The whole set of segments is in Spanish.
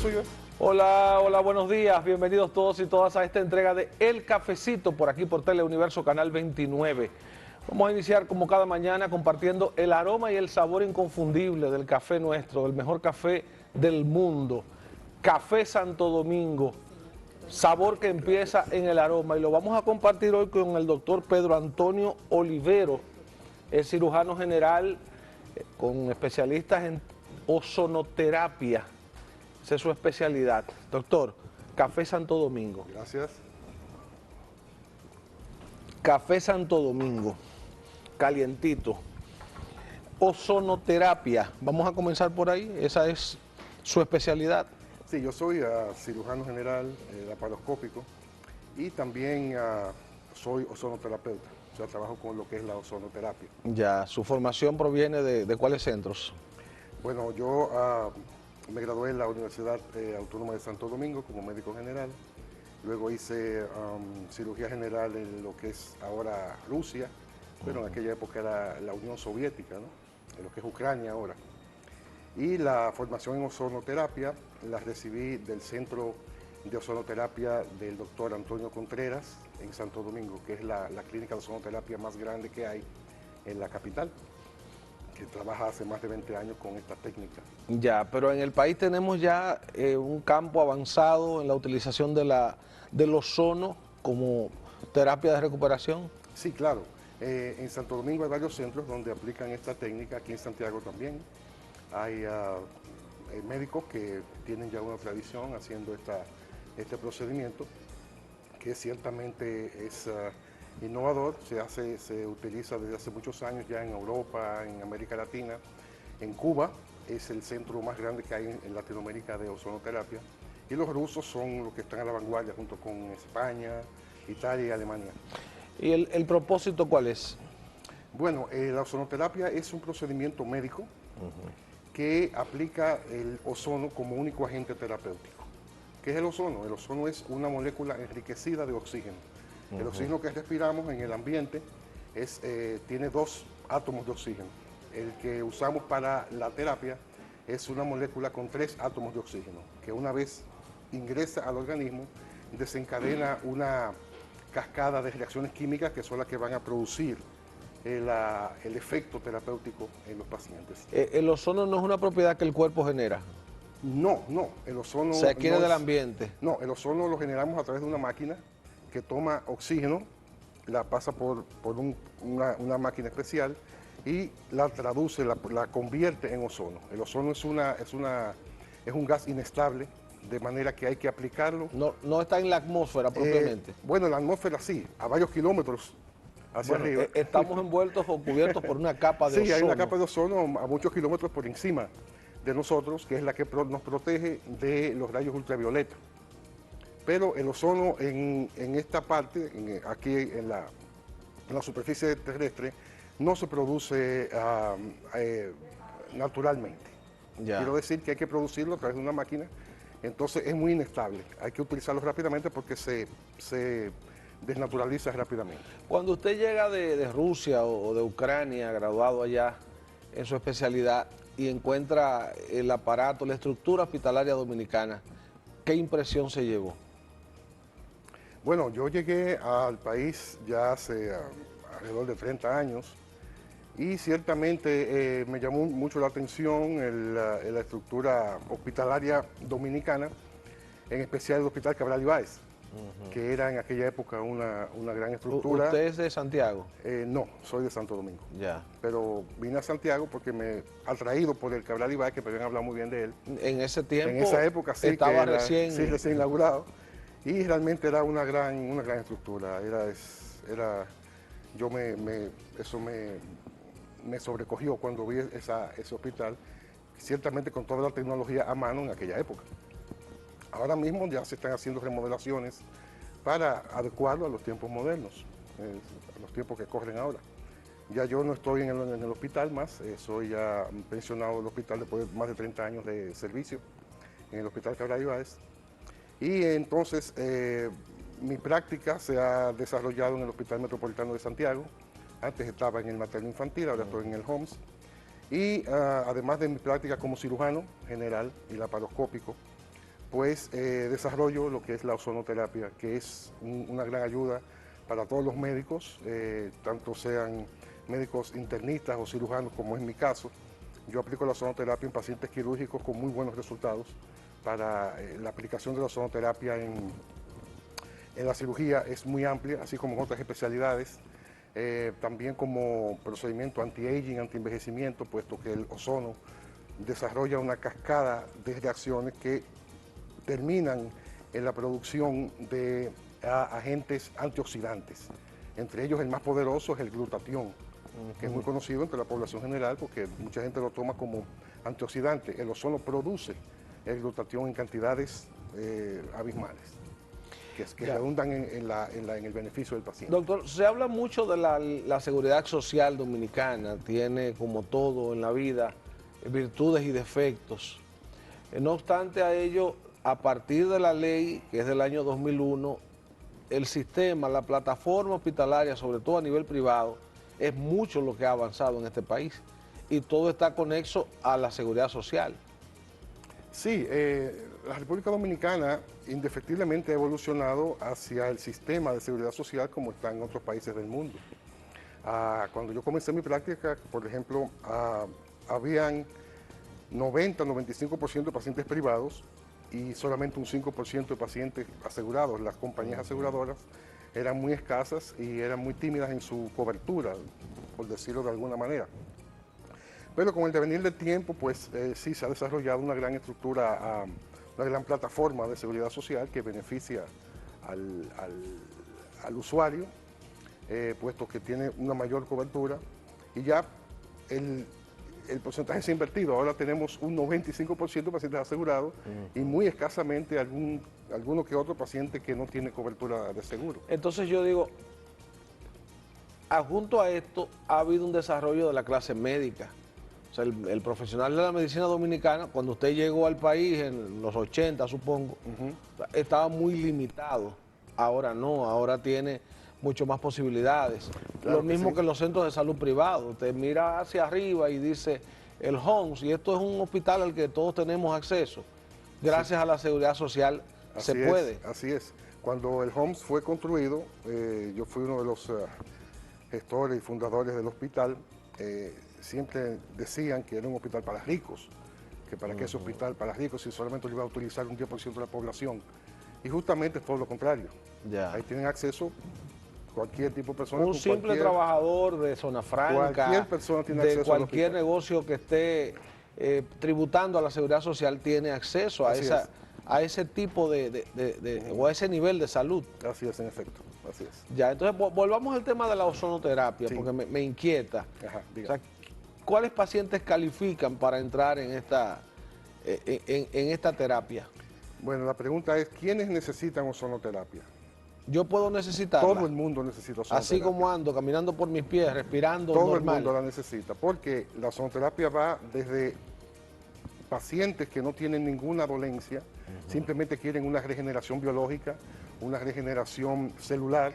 suyo. Hola, hola, buenos días. Bienvenidos todos y todas a esta entrega de El Cafecito por aquí por Teleuniverso Canal 29. Vamos a iniciar como cada mañana compartiendo el aroma y el sabor inconfundible del café nuestro, el mejor café del mundo. Café Santo Domingo, sabor que empieza en el aroma, y lo vamos a compartir hoy con el doctor Pedro Antonio Olivero, es cirujano general con especialistas en ozonoterapia. Esa es su especialidad. Doctor, Café Santo Domingo. Gracias. Café Santo Domingo, calientito. Ozonoterapia, vamos a comenzar por ahí, esa es su especialidad. Sí, yo soy cirujano general laparoscópico y también soy ozonoterapeuta. O sea, trabajo con lo que es la ozonoterapia. Ya, su formación proviene de cuáles centros. Bueno, yo me gradué en la Universidad Autónoma de Santo Domingo como médico general. Luego hice cirugía general en lo que es ahora Rusia, pero en aquella época era la Unión Soviética, ¿no? En lo que es Ucrania ahora. Y la formación en ozonoterapia la recibí del Centro de Ozonoterapia del doctor Antonio Contreras en Santo Domingo, que es la clínica de ozonoterapia más grande que hay en la capital, que trabaja hace más de 20 años con esta técnica. Ya, pero en el país tenemos ya un campo avanzado en la utilización del ozono como terapia de recuperación. Sí, claro. En Santo Domingo hay varios centros donde aplican esta técnica, aquí en Santiago también. Hay médicos que tienen ya una tradición haciendo este procedimiento, que ciertamente es innovador, se utiliza desde hace muchos años ya en Europa, en América Latina. En Cuba es el centro más grande que hay en Latinoamérica de ozonoterapia, y los rusos son los que están a la vanguardia junto con España, Italia y Alemania. ¿Y el propósito cuál es? Bueno, la ozonoterapia es un procedimiento médico que aplica el ozono como único agente terapéutico. ¿Qué es el ozono? El ozono es una molécula enriquecida de oxígeno. El oxígeno que respiramos en el ambiente tiene 2 átomos de oxígeno. El que usamos para la terapia es una molécula con 3 átomos de oxígeno, que una vez ingresa al organismo desencadena una cascada de reacciones químicas que son las que van a producir el efecto terapéutico en los pacientes. El ozono no es una propiedad que el cuerpo genera. No, el ozono Se adquiere no del es, ambiente. No, el ozono lo generamos a través de una máquina que toma oxígeno, la pasa por una máquina especial y la traduce, la convierte en ozono. El ozono es un gas inestable, de manera que hay que aplicarlo. No está en la atmósfera propiamente. Bueno, en la atmósfera sí, a varios kilómetros hacia arriba. Estamos envueltos o cubiertos por una capa de ozono. Sí, hay una capa de ozono a muchos kilómetros por encima de nosotros, que es la que nos protege de los rayos ultravioleta. Pero el ozono en esta parte, aquí en la superficie terrestre, no se produce naturalmente. Ya. Quiero decir que hay que producirlo a través de una máquina, entonces es muy inestable. Hay que utilizarlo rápidamente porque se desnaturaliza rápidamente. Cuando usted llega de Rusia o de Ucrania, graduado allá en su especialidad, y encuentra el aparato, la estructura hospitalaria dominicana, ¿qué impresión se llevó? Bueno, yo llegué al país ya hace alrededor de 30 años y ciertamente me llamó mucho la atención la estructura hospitalaria dominicana, en especial el Hospital Cabral Ibáez, que era en aquella época una gran estructura. ¿Usted es de Santiago? No, soy de Santo Domingo. Ya. Pero vine a Santiago porque me atraído por el Cabral Ibáez, que me habían hablado muy bien de él. En ese tiempo, en esa época sí, estaba que era, recién... sí, recién inaugurado. Y realmente era una gran estructura. Eso me sobrecogió cuando vi ese hospital, ciertamente con toda la tecnología a mano en aquella época. Ahora mismo ya se están haciendo remodelaciones para adecuarlo a los tiempos modernos, a los tiempos que corren ahora. Ya yo no estoy en el hospital más, soy ya pensionado del hospital después de más de 30 años de servicio en el Hospital Cabral Ibáez. Y entonces mi práctica se ha desarrollado en el Hospital Metropolitano de Santiago. Antes estaba en el materno infantil, ahora estoy en el HOMS. Y además de mi práctica como cirujano general y laparoscópico, pues desarrollo lo que es la ozonoterapia, que es una gran ayuda para todos los médicos, tanto sean médicos internistas o cirujanos, como es mi caso. Yo aplico la ozonoterapia en pacientes quirúrgicos con muy buenos resultados. Para la aplicación de la ozonoterapia en la cirugía es muy amplia, así como en otras especialidades. También como procedimiento anti-aging, anti-envejecimiento, puesto que el ozono desarrolla una cascada de reacciones que terminan en la producción de agentes antioxidantes. Entre ellos el más poderoso es el glutatión, que es muy conocido entre la población general porque mucha gente lo toma como antioxidante. El ozono produce el glutatión en cantidades abismales, que redundan en el beneficio del paciente. Doctor, se habla mucho de la seguridad social dominicana, tiene como todo en la vida virtudes y defectos. No obstante a ello, a partir de la ley, que es del año 2001, el sistema, la plataforma hospitalaria, sobre todo a nivel privado, es mucho lo que ha avanzado en este país y todo está conexo a la seguridad social. Sí, la República Dominicana indefectiblemente ha evolucionado hacia el sistema de seguridad social como está en otros países del mundo. Cuando yo comencé mi práctica, por ejemplo, habían 90-95% de pacientes privados y solamente un 5% de pacientes asegurados. Las compañías aseguradoras eran muy escasas y eran muy tímidas en su cobertura, por decirlo de alguna manera. Pero con el devenir del tiempo, pues sí se ha desarrollado una gran estructura, una gran plataforma de seguridad social que beneficia al usuario, puesto que tiene una mayor cobertura y ya el porcentaje se ha invertido. Ahora tenemos un 95% de pacientes asegurados y muy escasamente alguno que otro paciente que no tiene cobertura de seguro. Entonces yo digo, adjunto a esto ha habido un desarrollo de la clase médica. O sea, el profesional de la medicina dominicana, cuando usted llegó al país en los 80, supongo, estaba muy limitado. Ahora no, ahora tiene mucho más posibilidades. Claro Lo mismo sí. que los centros de salud privados. Usted mira hacia arriba y dice el HOMS, y esto es un hospital al que todos tenemos acceso. Gracias a la seguridad social se puede. Así es. Cuando el HOMS fue construido, yo fui uno de los gestores y fundadores del hospital. Siempre decían que era un hospital para ricos, que para qué ese hospital para ricos si solamente lo iba a utilizar un 10% de la población. Y justamente es todo lo contrario. Ya. Ahí tienen acceso cualquier tipo de persona. Un simple trabajador de zona franca, cualquier persona tiene de acceso cualquier al negocio que esté tributando a la seguridad social tiene acceso a, a ese tipo o a ese nivel de salud. Así es, en efecto, así es. Ya, entonces volvamos al tema de la ozonoterapia, Sí. porque me inquieta. Ajá, O sea, ¿cuáles pacientes califican para entrar en esta terapia? Bueno, la pregunta es, ¿quiénes necesitan ozonoterapia? Yo puedo necesitarla. Todo el mundo necesita ozonoterapia. Así como ando, caminando por mis pies, respirando Todo normal. el mundo la necesita, porque la ozonoterapia va desde pacientes que no tienen ninguna dolencia, simplemente quieren una regeneración biológica, una regeneración celular,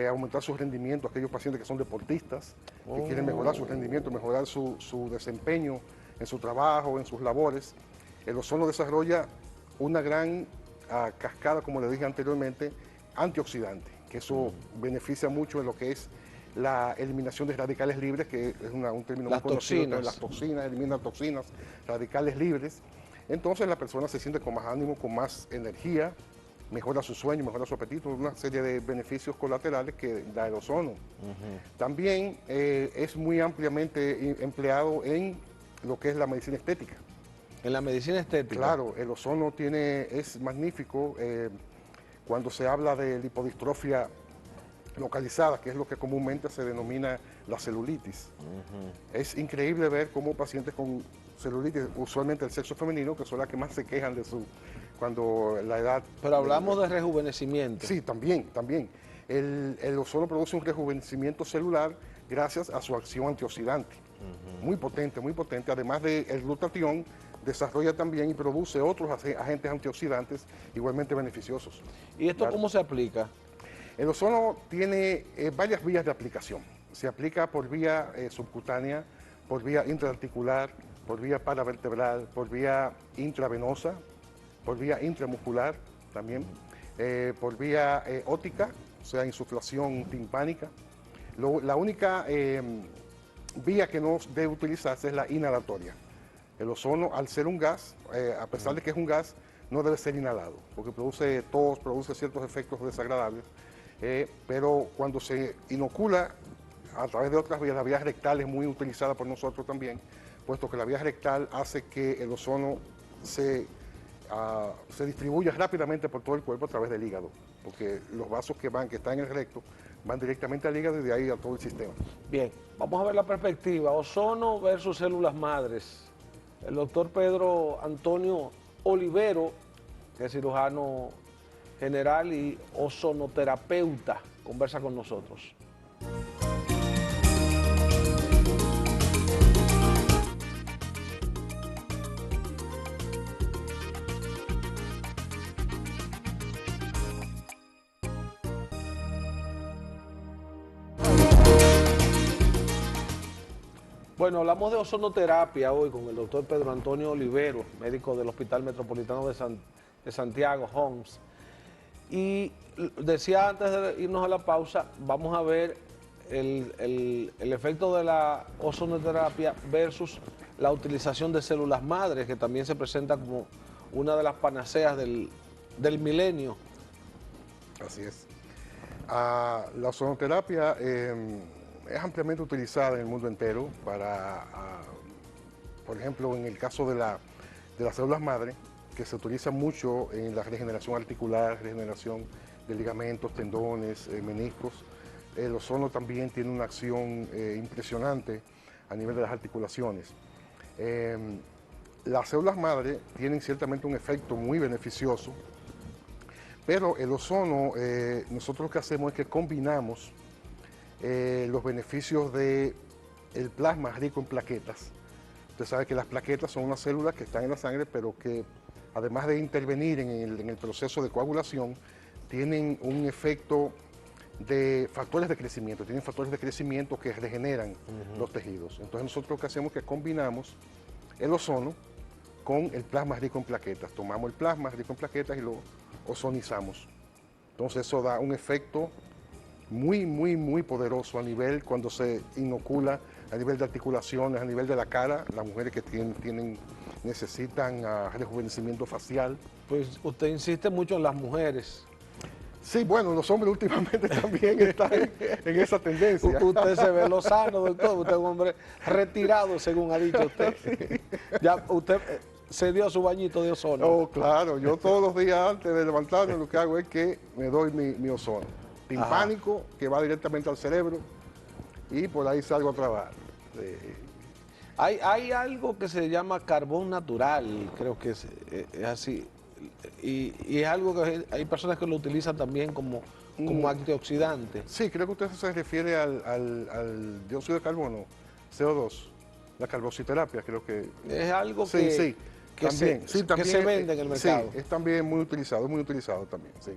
aumentar su rendimiento, aquellos pacientes que son deportistas, que quieren mejorar su rendimiento, mejorar su desempeño en su trabajo, en sus labores. El ozono desarrolla una gran cascada, como le dije anteriormente, antioxidante, que eso beneficia mucho en lo que es la eliminación de radicales libres, que es un término muy conocido. Las toxinas, elimina toxinas, radicales libres. Entonces la persona se siente con más ánimo, con más energía, mejora su sueño, mejora su apetito, una serie de beneficios colaterales que da el ozono. También es muy ampliamente empleado en lo que es la medicina estética. En la medicina estética. Claro, el ozono es magnífico cuando se habla de lipodistrofia localizada, que es lo que comúnmente se denomina la celulitis. Es increíble ver cómo pacientes con celulitis, usualmente el sexo femenino, que son las que más se quejan de cuando la edad... Pero hablamos de rejuvenecimiento. Sí, también. El ozono produce un rejuvenecimiento celular gracias a su acción antioxidante. Muy potente, muy potente. Además del glutatión, desarrolla también y produce otros agentes antioxidantes igualmente beneficiosos. ¿Y esto cómo se aplica? El ozono tiene varias vías de aplicación. Se aplica por vía subcutánea, por vía intraarticular, por vía paravertebral, por vía intravenosa, por vía intramuscular también, por vía óptica, o sea, insuflación timpánica. La única vía que no debe utilizarse es la inhalatoria. El ozono, al ser un gas, a pesar de que es un gas, no debe ser inhalado, porque produce tos, produce ciertos efectos desagradables, pero cuando se inocula a través de otras vías, la vía rectal es muy utilizada por nosotros también, puesto que la vía rectal hace que el ozono se distribuya rápidamente por todo el cuerpo a través del hígado, porque los vasos que están en el recto, van directamente al hígado y de ahí a todo el sistema. Bien, vamos a ver la perspectiva, ozono versus células madres. El doctor Pedro Antonio Olivero, que es cirujano general y ozonoterapeuta, conversa con nosotros. Bueno, hablamos de ozonoterapia hoy con el doctor Pedro Antonio Olivero, médico del Hospital Metropolitano de Santiago, HOMS. Y decía antes de irnos a la pausa, vamos a ver el efecto de la ozonoterapia versus la utilización de células madres, que también se presenta como una de las panaceas del milenio. Así es. La ozonoterapia es ampliamente utilizada en el mundo entero para, por ejemplo, en el caso de las células madre, que se utiliza mucho en la regeneración articular, regeneración de ligamentos, tendones, meniscos. El ozono también tiene una acción impresionante a nivel de las articulaciones. Las células madre tienen ciertamente un efecto muy beneficioso, pero el ozono, nosotros lo que hacemos es que combinamos los beneficios del plasma rico en plaquetas. Usted sabe que las plaquetas son unas células que están en la sangre, pero que además de intervenir en el proceso de coagulación, tienen un efecto de factores de crecimiento, tienen factores de crecimiento que regeneran los tejidos. Entonces nosotros lo que hacemos es que combinamos el ozono con el plasma rico en plaquetas. Tomamos el plasma rico en plaquetas y lo ozonizamos. Entonces eso da un efecto muy poderoso a nivel, cuando se inocula, a nivel de articulaciones, a nivel de la cara, las mujeres que necesitan rejuvenecimiento facial. Pues usted insiste mucho en las mujeres. Sí, bueno, los hombres últimamente también están en esa tendencia. Usted se ve lozano, doctor, usted es un hombre retirado, según ha dicho usted. Sí. Ya usted se dio su bañito de ozono. Oh, claro, yo todos los días antes de levantarme lo que hago es que me doy mi ozono timpánico, que va directamente al cerebro, y por ahí salgo a trabajar. Hay algo que se llama carbón natural, creo que es así, y es algo que hay personas que lo utilizan también como antioxidante. Sí, creo que usted se refiere al dióxido de carbono, CO2, la carboxiterapia, creo que... Es algo que se vende en el mercado. Sí, es también muy utilizado también, sí.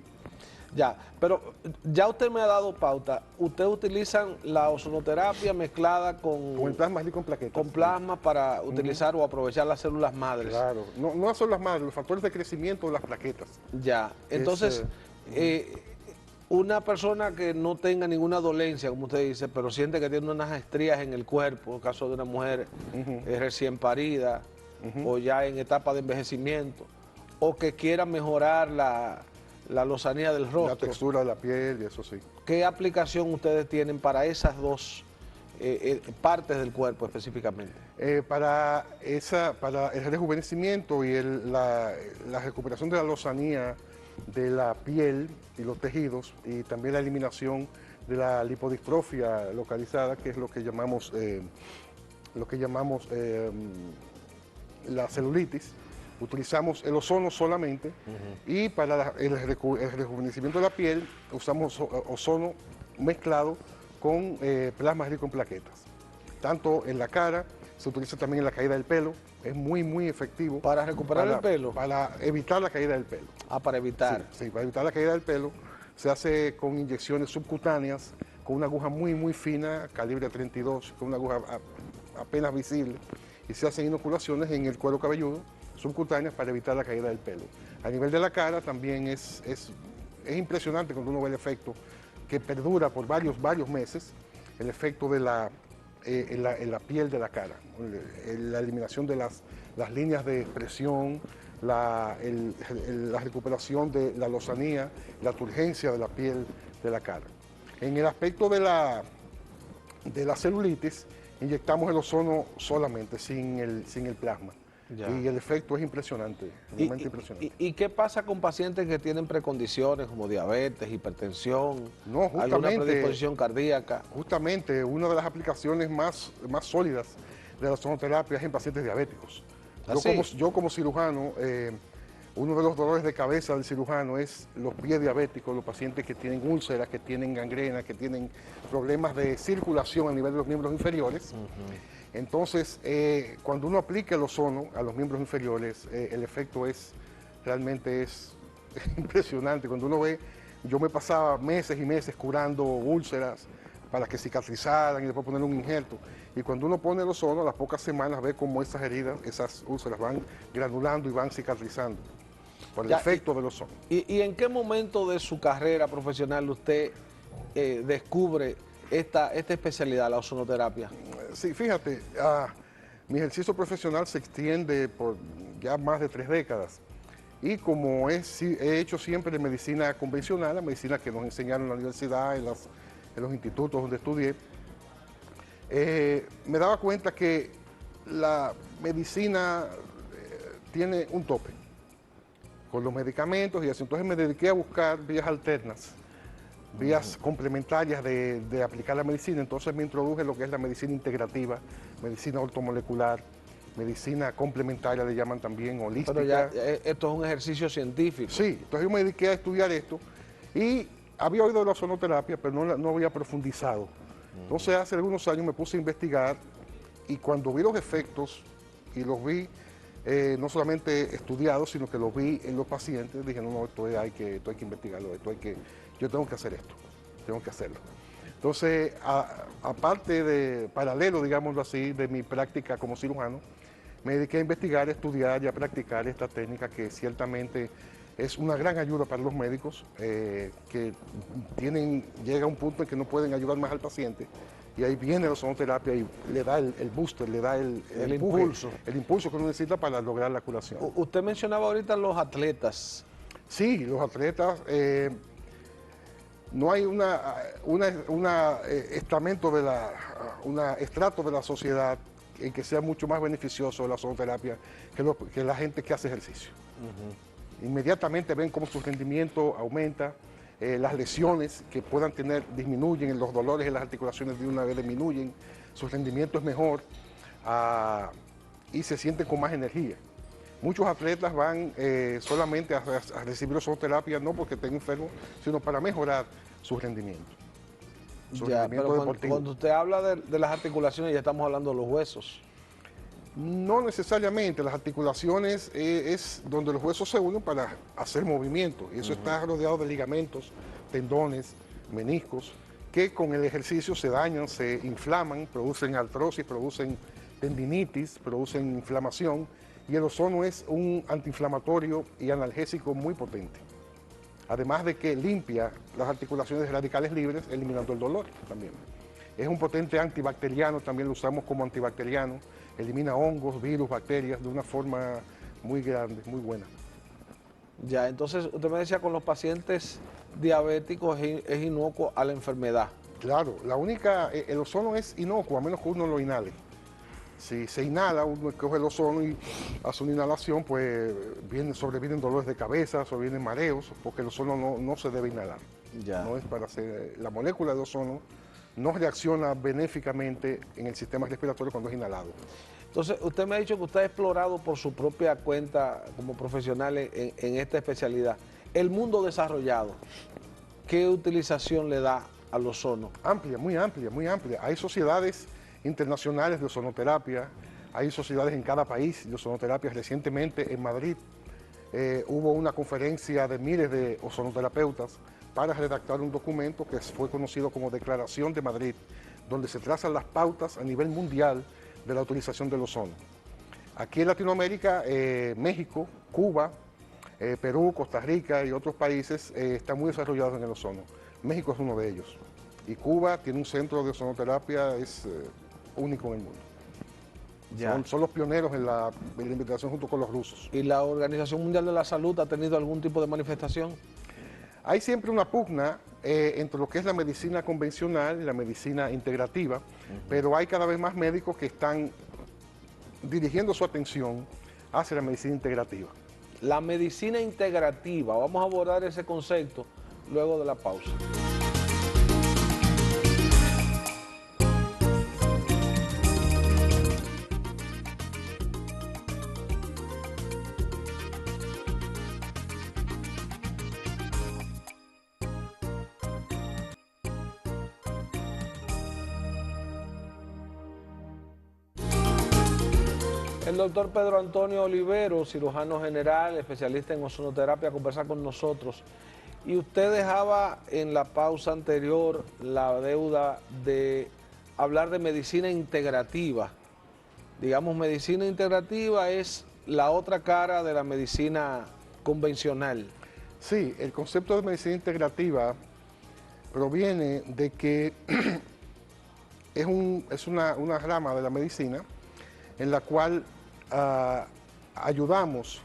Ya, pero ya usted me ha dado pauta. Ustedes utilizan la ozonoterapia mezclada con el plasma rico en plaquetas. Con plasma para utilizar o aprovechar las células madres. Claro, no las células madres, los factores de crecimiento de las plaquetas. Ya, entonces, una persona que no tenga ninguna dolencia, como usted dice, pero siente que tiene unas estrías en el cuerpo, en el caso de una mujer recién parida o ya en etapa de envejecimiento, o que quiera mejorar la lozanía del rostro. La textura de la piel y eso sí. ¿Qué aplicación ustedes tienen para esas dos partes del cuerpo específicamente? Para el rejuvenecimiento y la recuperación de la lozanía de la piel y los tejidos, y también la eliminación de la lipodistrofia localizada, que es lo que llamamos la celulitis. Utilizamos el ozono solamente, y para el rejuvenecimiento de la piel usamos ozono mezclado con plasma rico en plaquetas. Tanto en la cara, se utiliza también en la caída del pelo, es muy efectivo. ¿Para recuperar el pelo? Para evitar la caída del pelo. Ah, para evitar. Sí, para evitar la caída del pelo se hace con inyecciones subcutáneas, con una aguja muy fina, calibre 32, con una aguja apenas visible, y se hacen inoculaciones en el cuero cabelludo subcutáneas para evitar la caída del pelo. A nivel de la cara también es impresionante cuando uno ve el efecto que perdura por varios meses, el efecto de en la piel de la cara, la eliminación de las líneas de expresión, la recuperación de la lozanía, la turgencia de la piel de la cara. En el aspecto de la celulitis, inyectamos el ozono solamente, sin el plasma. Ya. Y el efecto es impresionante, realmente impresionante. ¿Y qué pasa con pacientes que tienen precondiciones como diabetes, hipertensión, alguna predisposición cardíaca? Justamente, una de las aplicaciones más sólidas de la ozonoterapia es en pacientes diabéticos. Yo como cirujano, uno de los dolores de cabeza del cirujano es los pies diabéticos, los pacientes que tienen úlceras, que tienen gangrena, que tienen problemas de circulación a nivel de los miembros inferiores. Entonces, cuando uno aplica el ozono a los miembros inferiores, el efecto realmente es impresionante. Cuando uno ve, yo me pasaba meses y meses curando úlceras para que cicatrizaran y después poner un injerto. Y cuando uno pone el ozono, a las pocas semanas ve cómo esas heridas, esas úlceras van granulando y van cicatrizando por el efecto del ozono. ¿Y en qué momento de su carrera profesional usted descubre esta especialidad, la ozonoterapia? Sí, fíjate, mi ejercicio profesional se extiende por ya más de 3 décadas. Y como he hecho siempre medicina convencional, la medicina que nos enseñaron en la universidad, en los institutos donde estudié, me daba cuenta que la medicina tiene un tope con los medicamentos y así. Entonces me dediqué a buscar vías alternas, vías complementarias de aplicar la medicina. Entonces me introduje en lo que es la medicina integrativa, medicina ortomolecular, medicina complementaria le llaman también, holística. Pero ya esto es un ejercicio científico. Sí, entonces yo me dediqué a estudiar esto y había oído de la ozonoterapia, pero no había profundizado. Entonces hace algunos años me puse a investigar y cuando vi los efectos y los vi no solamente estudiados, sino que los vi en los pacientes, dije, no, esto hay que investigarlo, yo tengo que hacer esto, tengo que hacerlo. Entonces, aparte paralelo, digámoslo así, de mi práctica como cirujano, me dediqué a investigar, a estudiar y a practicar esta técnica que ciertamente es una gran ayuda para los médicos que llega a un punto en que no pueden ayudar más al paciente y ahí viene la ozonoterapia y le da el booster, le da el impulso que uno necesita para lograr la curación. Usted mencionaba ahorita los atletas. Sí, los atletas, no hay un estrato de la sociedad en que sea mucho más beneficioso la ozonoterapia que la gente que hace ejercicio. Inmediatamente ven cómo su rendimiento aumenta, las lesiones que puedan tener disminuyen, los dolores en las articulaciones de una vez disminuyen, su rendimiento es mejor y se sienten con más energía. Muchos atletas van solamente a recibir ozonoterapia no porque estén enfermos, sino para mejorar su rendimiento. Pero cuando usted habla de las articulaciones ya estamos hablando de los huesos. No necesariamente, las articulaciones es donde los huesos se unen para hacer movimiento y eso está rodeado de ligamentos, tendones, meniscos, que con el ejercicio se dañan, se inflaman, producen artrosis, producen tendinitis, producen inflamación y el ozono es un antiinflamatorio y analgésico muy potente. Además de que limpia las articulaciones radicales libres, eliminando el dolor también. Es un potente antibacteriano, también lo usamos como antibacteriano, elimina hongos, virus, bacterias de una forma muy grande, muy buena. Ya, entonces usted me decía con los pacientes diabéticos es inocuo a la enfermedad. Claro, el ozono es inocuo a menos que uno lo inhale. Si se inhala, uno coge el ozono y hace una inhalación, pues sobrevienen dolores de cabeza, sobrevienen mareos, porque el ozono no se debe inhalar. Ya. No es para hacer, la molécula de ozono no reacciona benéficamente en el sistema respiratorio cuando es inhalado. Entonces, usted me ha dicho que usted ha explorado por su propia cuenta como profesional en esta especialidad. El mundo desarrollado, ¿qué utilización le da al ozono? Amplia, muy amplia, muy amplia. Hay sociedades internacionales de ozonoterapia, hay sociedades en cada país de ozonoterapia. Recientemente en Madrid hubo una conferencia de miles de ozonoterapeutas para redactar un documento que fue conocido como Declaración de Madrid, donde se trazan las pautas a nivel mundial de la utilización del ozono. Aquí en Latinoamérica, México, Cuba, Perú, Costa Rica y otros países están muy desarrollados en el ozono. México es uno de ellos. Y Cuba tiene un centro de ozonoterapia, es único en el mundo. Son los pioneros en la investigación junto con los rusos. ¿Y la Organización Mundial de la Salud ha tenido algún tipo de manifestación? Hay siempre una pugna entre lo que es la medicina convencional y la medicina integrativa, pero hay cada vez más médicos que están dirigiendo su atención hacia la medicina integrativa. La medicina integrativa, vamos a abordar ese concepto luego de la pausa. El doctor Pedro Antonio Olivero, cirujano general, especialista en ozonoterapia, a conversar con nosotros. Y usted dejaba en la pausa anterior la deuda de hablar de medicina integrativa. Digamos, medicina integrativa es la otra cara de la medicina convencional. Sí, el concepto de medicina integrativa proviene de que es una rama de la medicina en la cual ayudamos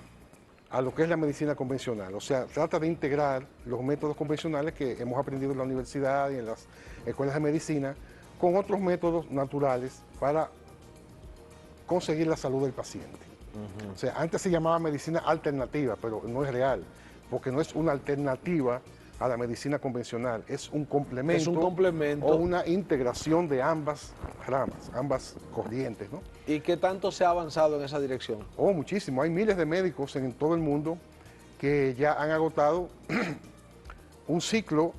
a lo que es la medicina convencional. O sea, trata de integrar los métodos convencionales que hemos aprendido en la universidad y en las escuelas de medicina con otros métodos naturales para conseguir la salud del paciente. O sea, antes se llamaba medicina alternativa, pero no es real, porque no es una alternativa a la medicina convencional, es un complemento, o una integración de ambas ramas, ambas corrientes, ¿no? ¿Y qué tanto se ha avanzado en esa dirección? Oh, muchísimo. Hay miles de médicos en todo el mundo que ya han agotado un ciclo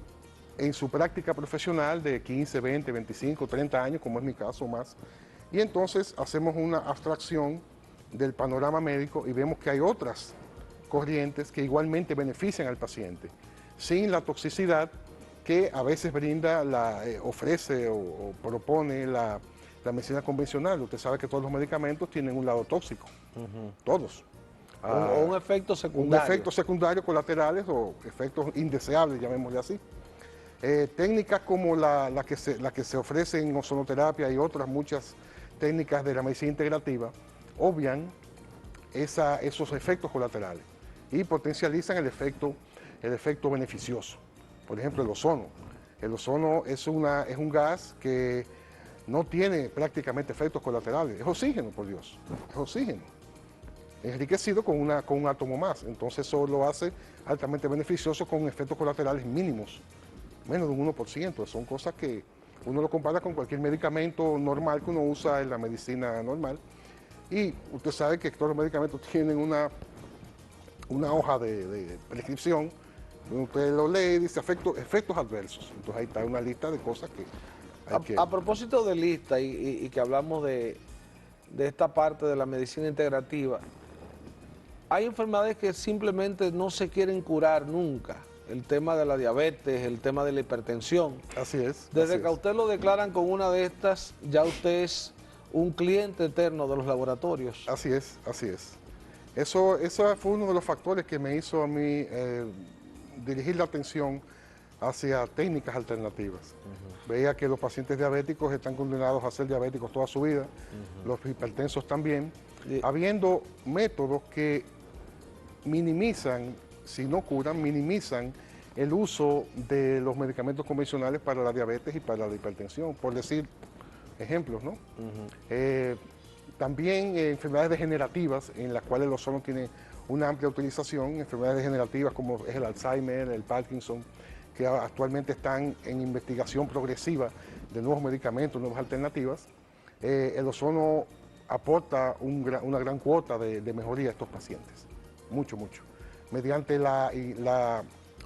en su práctica profesional de 15, 20, 25, 30 años, como es mi caso más, y entonces hacemos una abstracción del panorama médico y vemos que hay otras corrientes que igualmente benefician al paciente, sin la toxicidad que a veces brinda, ofrece o propone la medicina convencional. Usted sabe que todos los medicamentos tienen un lado tóxico, todos. O un efecto secundario. Un efecto secundario, colaterales o efectos indeseables, llamémosle así. Técnicas como la que se ofrece en ozonoterapia y otras muchas técnicas de la medicina integrativa obvian esos efectos colaterales y potencializan el efecto beneficioso. Por ejemplo, el ozono. El ozono es un gas que no tiene prácticamente efectos colaterales. Es oxígeno, por Dios. Es oxígeno. Enriquecido con un átomo más. Entonces eso lo hace altamente beneficioso con efectos colaterales mínimos. Menos de un 1%. Son cosas que uno lo compara con cualquier medicamento normal que uno usa en la medicina normal. Y usted sabe que todos los medicamentos tienen una hoja de prescripción. Usted lo lee y dice efectos adversos. Entonces ahí está una lista de cosas que hay que... A propósito de lista y que hablamos de esta parte de la medicina integrativa, hay enfermedades que simplemente no se quieren curar nunca. El tema de la diabetes, el tema de la hipertensión. Así es. Desde que a usted lo declaran con una de estas, ya usted es un cliente eterno de los laboratorios. Así es, así es. Eso fue uno de los factores que me hizo a mí dirigir la atención hacia técnicas alternativas. Veía que los pacientes diabéticos están condenados a ser diabéticos toda su vida, los hipertensos también, habiendo métodos que minimizan, si no curan, minimizan el uso de los medicamentos convencionales para la diabetes y para la hipertensión, por decir ejemplos, ¿no? También enfermedades degenerativas en las cuales el ozono tiene una amplia utilización, enfermedades degenerativas como es el Alzheimer, el Parkinson, que actualmente están en investigación progresiva de nuevos medicamentos, nuevas alternativas. El ozono aporta una gran cuota de mejoría a estos pacientes, mucho, mucho, mediante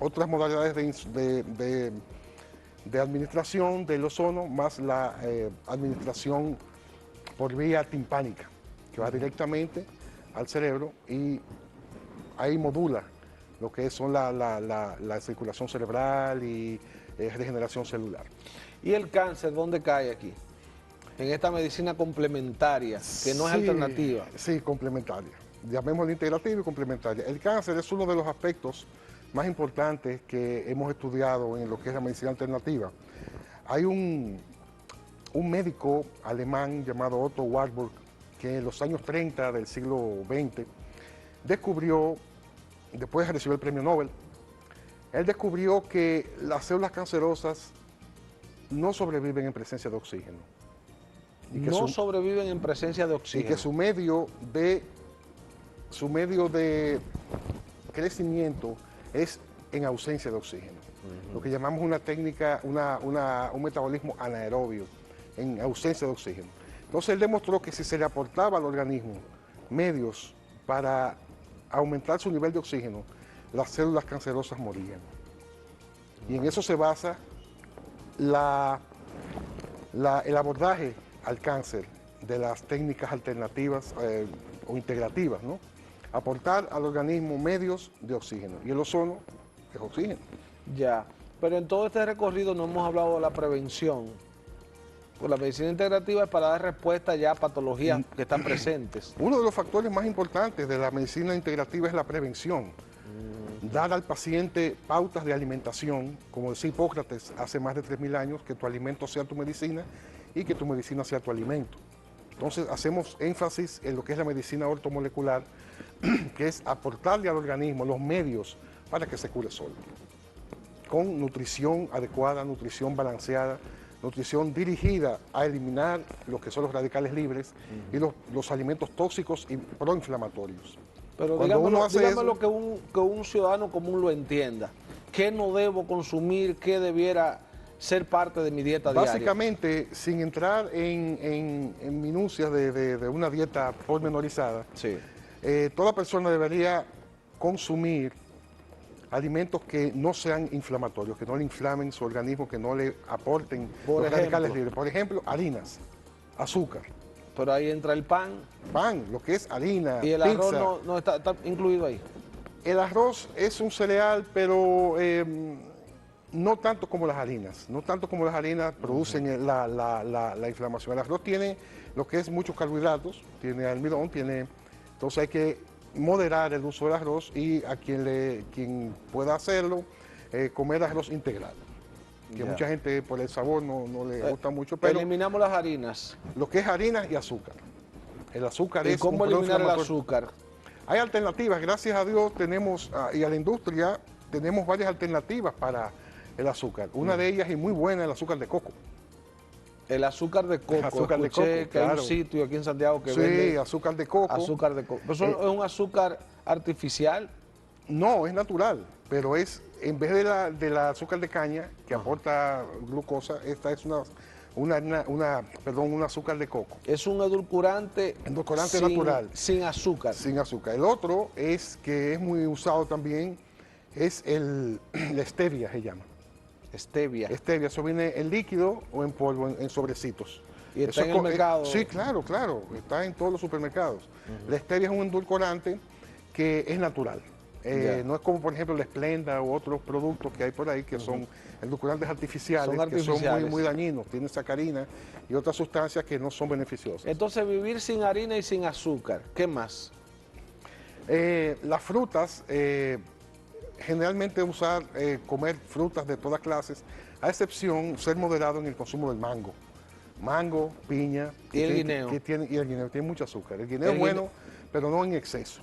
otras modalidades de administración del ozono, más la administración por vía timpánica, que va directamente al cerebro y ahí modula lo que son la circulación cerebral y regeneración celular. ¿Y el cáncer dónde cae aquí? en esta medicina complementaria, que no es Sí, alternativa. Sí, complementaria. Llamémosla integrativa y complementaria. El cáncer es uno de los aspectos más importantes que hemos estudiado en lo que es la medicina alternativa. Hay un médico alemán llamado Otto Warburg que en los años 30 del siglo XX descubrió, después recibió el premio Nobel, él descubrió que las células cancerosas no sobreviven en presencia de oxígeno. No sobreviven en presencia de Y oxígeno. que su medio de crecimiento es en ausencia de oxígeno. Lo que llamamos una técnica, un metabolismo anaerobio, en ausencia de oxígeno. Entonces él demostró que si se le aportaba al organismo medios para aumentar su nivel de oxígeno, las células cancerosas morían. Y en eso se basa el abordaje al cáncer de las técnicas alternativas o integrativas, ¿no? Aportar al organismo medios de oxígeno. Y el ozono es oxígeno. Ya, pero en todo este recorrido no hemos hablado de la prevención. Pues la medicina integrativa es para dar respuesta ya a patologías que están presentes. Uno de los factores más importantes de la medicina integrativa es la prevención. Dar al paciente pautas de alimentación, como decía Hipócrates hace más de 3000 años, que tu alimento sea tu medicina y que tu medicina sea tu alimento. Entonces hacemos énfasis en lo que es la medicina ortomolecular, que es aportarle al organismo los medios para que se cure solo. Con nutrición adecuada, nutrición balanceada, nutrición dirigida a eliminar lo que son los radicales libres y los alimentos tóxicos y proinflamatorios. Pero dígame que un ciudadano común lo entienda. ¿Qué no debo consumir? ¿Qué debiera ser parte de mi dieta diaria? Básicamente, sin entrar en minucias de una dieta pormenorizada, Sí. Toda persona debería consumir alimentos que no sean inflamatorios, que no le inflamen su organismo, que no le aporten los radicales libres. Por ejemplo, harinas, azúcar. Pero ahí entra el pan. Pan, lo que es harina, Y el pizza. arroz no está incluido ahí. El arroz es un cereal, pero no tanto como las harinas. No tanto como las harinas producen la inflamación. El arroz tiene lo que es muchos carbohidratos, tiene almidón, entonces hay que moderar el uso del arroz y a quien pueda hacerlo, comer arroz integral. Que mucha gente por el sabor no le gusta mucho, pero eliminamos las harinas. lo que es harina y azúcar. El azúcar ¿Y es cómo un eliminar el proinflamatorio. azúcar? Hay alternativas, gracias a Dios tenemos, y a la industria, tenemos varias alternativas para el azúcar. Una de ellas, y muy buena, el azúcar de coco. El azúcar de coco. Azúcar de Escuché coco, que hay claro. un sitio aquí en Santiago que Sí, vende azúcar de coco. azúcar de coco. ¿Pero eso es un azúcar artificial? No, es natural, pero es, en vez de la azúcar de caña, que aporta glucosa, esta es un azúcar de coco. Es un edulcorante, Edulcorante natural. Sin azúcar. Sin azúcar. El otro que es muy usado también, es la stevia, se llama. Stevia. Stevia, eso viene en líquido o en polvo, en sobrecitos. ¿Y está Eso en el mercado? Sí, claro, está en todos los supermercados. La stevia es un endulcorante que es natural. No es como, por ejemplo, la Splenda u otros productos que hay por ahí que son endulcorantes artificiales, que son muy dañinos, tienen sacarina y otras sustancias que no son beneficiosas. Entonces, vivir sin harina y sin azúcar, ¿qué más? Las frutas, generalmente comer frutas de todas clases, a excepción ser moderado en el consumo del mango. Mango, piña. ¿Y el guineo? Y el guineo tiene mucho azúcar. El guineo es bueno, pero no en exceso.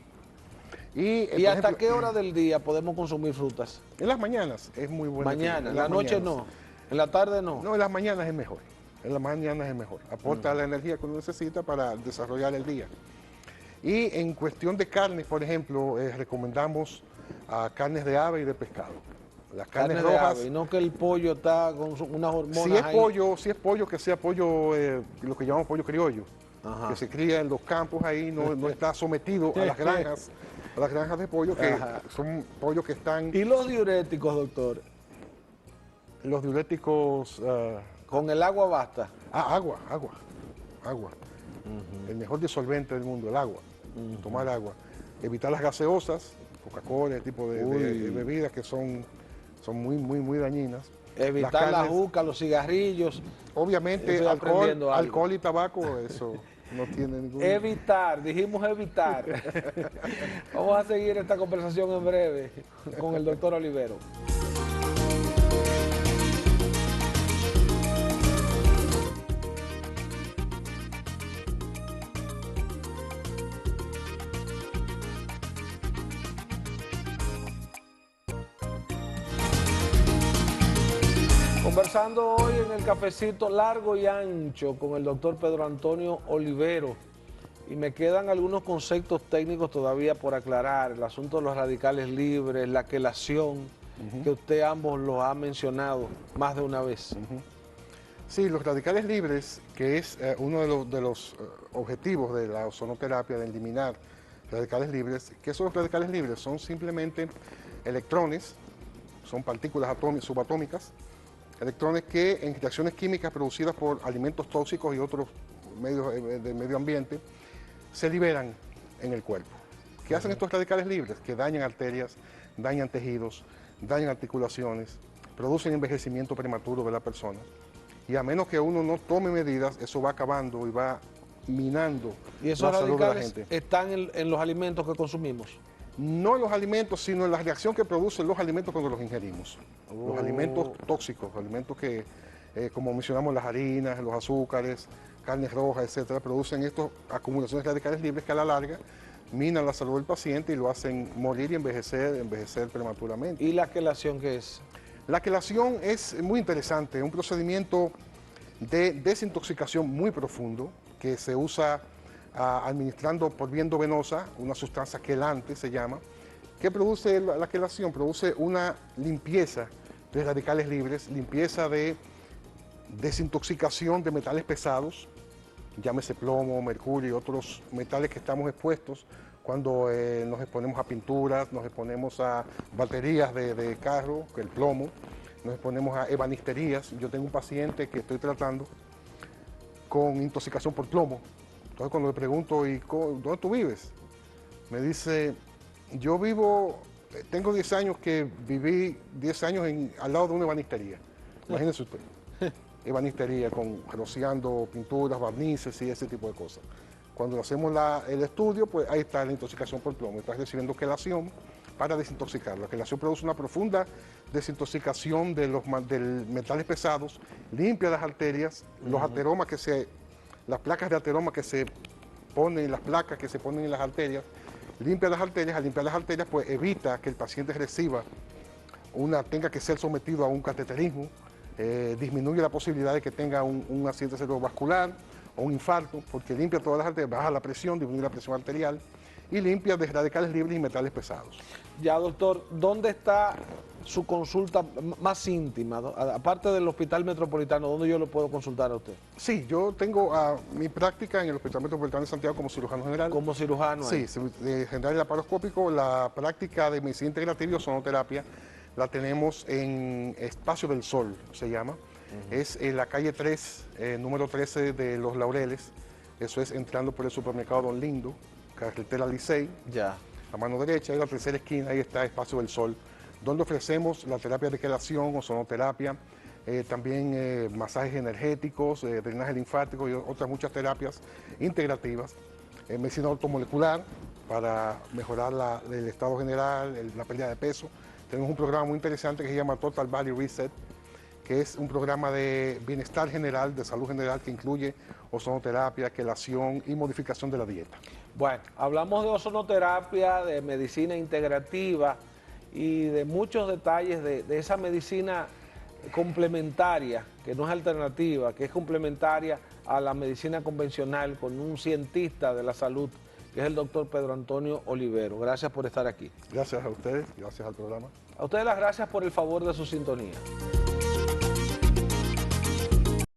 ¿Y hasta ejemplo, qué hora del día podemos consumir frutas? En las mañanas es muy bueno. Mañana, en la noche no, en la tarde no. No, en las mañanas es mejor. En las mañanas es mejor. Aporta la energía que uno necesita para desarrollar el día. Y en cuestión de carnes, por ejemplo, recomendamos carnes de ave y de pescado. Las carnes rojas. De ave, y no que el pollo está con unas hormonas. Si es pollo, que sea pollo, lo que llamamos pollo criollo. Ajá. Que se cría en los campos ahí, no está sometido a las granjas de pollo, que son pollos que están... ¿Y los diuréticos, doctor? Los diuréticos... ¿Con el agua basta? Agua. El mejor disolvente del mundo, el agua. Tomar agua. Evitar las gaseosas, Coca-Cola, el tipo de bebidas que son muy dañinas. Evitar la juca, los cigarrillos. Obviamente, alcohol y tabaco, eso no tiene ningún... Evitar, dijimos evitar. Vamos a seguir esta conversación en breve con el doctor Olivero. Conversando hoy en el cafecito largo y ancho con el doctor Pedro Antonio Olivero, y me quedan algunos conceptos técnicos todavía por aclarar, el asunto de los radicales libres, la quelación, que usted ambos lo ha mencionado más de una vez. Sí, los radicales libres, que es uno de los objetivos de la ozonoterapia, de eliminar radicales libres. ¿Qué son los radicales libres? Son simplemente electrones, son partículas subatómicas, electrones que en reacciones químicas producidas por alimentos tóxicos y otros medios del medio ambiente se liberan en el cuerpo. ¿Qué hacen estos radicales libres? Que dañan arterias, dañan tejidos, dañan articulaciones, producen envejecimiento prematuro de la persona. Y a menos que uno no tome medidas, eso va acabando y va minando la salud de la gente. ¿Y esos radicales están en los alimentos que consumimos? No en los alimentos, sino en la reacción que producen los alimentos cuando los ingerimos. Los alimentos tóxicos, alimentos que, como mencionamos, las harinas, los azúcares, carnes rojas, etcétera, producen estas acumulaciones radicales libres que a la larga minan la salud del paciente y lo hacen morir y envejecer prematuramente. ¿Y la quelación qué es? La quelación es muy interesante, un procedimiento de desintoxicación muy profundo que se usa administrando por vía endovenosa una sustancia quelante, se llama, que produce la quelación, produce una limpieza de radicales libres, limpieza de desintoxicación de metales pesados, llámese plomo, mercurio y otros metales que estamos expuestos cuando nos exponemos a pinturas, nos exponemos a baterías de carro, el plomo, nos exponemos a ebanisterías. Yo tengo un paciente que estoy tratando con intoxicación por plomo. Entonces cuando le pregunto, ¿y dónde tú vives? Me dice, yo tengo 10 años que viví 10 años al lado de una ebanistería. Imagínese usted. Ebanistería, rociando pinturas, barnices y ese tipo de cosas. Cuando hacemos el estudio, pues ahí está la intoxicación por plomo. Estás recibiendo quelación para desintoxicar. La quelación produce una profunda desintoxicación de los metales pesados, limpia las arterias, los ateromas las placas de ateroma que se ponen, las placas que se ponen en las arterias, limpia las arterias. Al limpiar las arterias, pues evita que el paciente tenga que ser sometido a un cateterismo, disminuye la posibilidad de que tenga un accidente cerebrovascular o un infarto, porque limpia todas las arterias, baja la presión, disminuye la presión arterial y limpia de radicales libres y metales pesados. Ya, doctor, ¿dónde está su consulta más íntima? Aparte del Hospital Metropolitano, ¿dónde yo lo puedo consultar a usted? Sí, yo tengo mi práctica en el Hospital Metropolitano de Santiago como cirujano general. ¿Como cirujano? Sí, general y laparoscópico. La práctica de medicina integrativa y ozonoterapia la tenemos en Espacio del Sol, se llama. Es en la calle 3, número 13 de Los Laureles. Eso es entrando por el supermercado Don Lindo, carretera Licey. Ya. A mano derecha, en la tercera esquina, ahí está Espacio del Sol, donde ofrecemos la terapia de quelación, ozonoterapia, también masajes energéticos, drenaje linfático y otras muchas terapias integrativas, medicina ortomolecular para mejorar el estado general, la pérdida de peso. Tenemos un programa muy interesante que se llama Total Body Reset, que es un programa de bienestar general, de salud general, que incluye ozonoterapia, quelación y modificación de la dieta. Bueno, hablamos de ozonoterapia, de medicina integrativa y de muchos detalles de esa medicina complementaria, que no es alternativa, que es complementaria a la medicina convencional, con un cientista de la salud, que es el doctor Pedro Antonio Olivero. Gracias por estar aquí. Gracias a ustedes, gracias al programa. A ustedes las gracias por el favor de su sintonía.